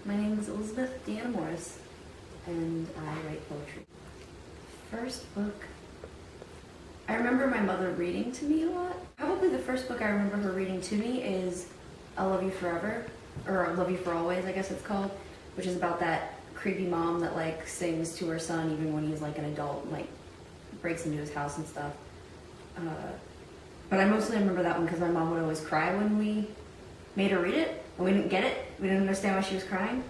My name is Elizabeth Deanna Morris, and I write poetry. First book, I remember my mother reading to me a lot. Probably the first book I remember her reading to me is I'll Love You Forever, or Love You For Always, I guess it's called, which is about that creepy mom that like sings to her son even when he's like an adult and like breaks into his house and stuff. But I mostly remember that one because my mom would always cry when we made her read it, and we didn't get it. We didn't understand why she was crying.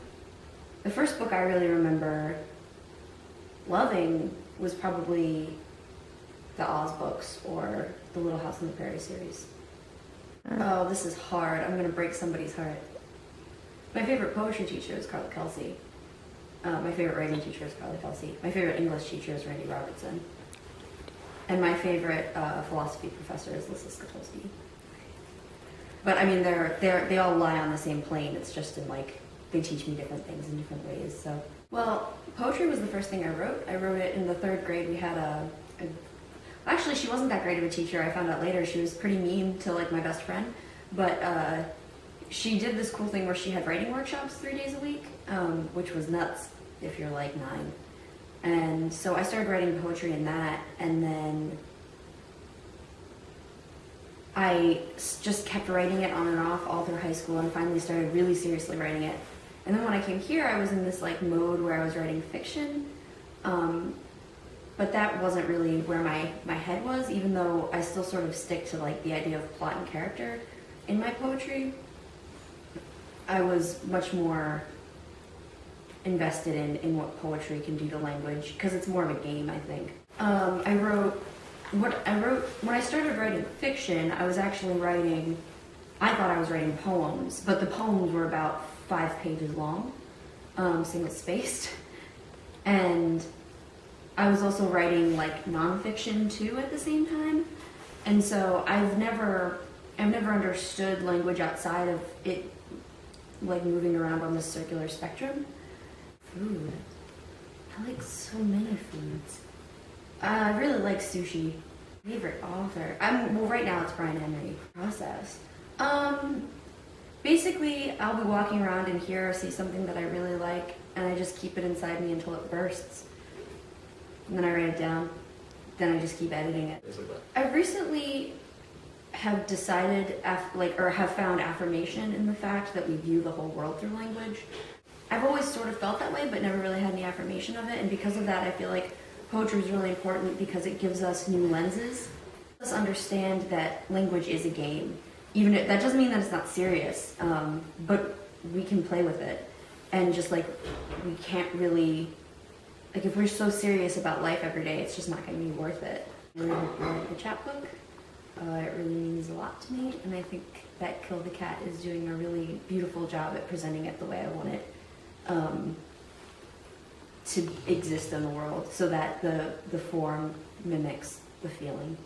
The first book I really remember loving was probably the Oz books or the Little House on the Prairie series. Oh, this is hard. I'm gonna break somebody's heart. My favorite poetry teacher is Carla Kelsey. My favorite writing teacher is Carla Kelsey. My favorite English teacher is Randy Robertson. And my favorite philosophy professor is Lisa Skatulski. But I mean, they all lie on the same plane. It's just in like, they teach me different things in different ways. So, well, poetry was the first thing I wrote. I wrote it in the 3rd grade. We had actually, she wasn't that great of a teacher. I found out later she was pretty mean to like my best friend. But she did this cool thing where she had writing workshops 3 days a week, which was nuts if you're like 9. And so I started writing poetry in that, and then I just kept writing it on and off all through high school, and finally started really seriously writing it. And then when I came here, I was in this like mode where I was writing fiction, but that wasn't really where my head was, even though I still sort of stick to like the idea of plot and character in my poetry. I was much more invested in what poetry can do to language, because it's more of a game, I think. When I started writing fiction, I was actually writing, I thought I was writing poems, but the poems were about 5 pages long, single spaced. And I was also writing like nonfiction too at the same time. And so I've never understood language outside of it like moving around on this circular spectrum. Food. I like so many foods. I really like sushi. Favorite author? Well, right now it's Brian Henry. Process. Basically, I'll be walking around and hear or see something that I really like, and I just keep it inside me until it bursts. And then I write it down. Then I just keep editing it. I recently have decided, or have found affirmation in the fact that we view the whole world through language. I've always sort of felt that way, but never really had any affirmation of it, and because of that, I feel like poetry is really important because it gives us new lenses. It lets us understand that language is a game. Even if, that doesn't mean that it's not serious, but we can play with it. And just like, we can't really, like if we're so serious about life every day, it's just not going to be worth it. The chapbook, it really means a lot to me, and I think that Kill the Cat is doing a really beautiful job at presenting it the way I want it to exist in the world, so that the form mimics the feeling.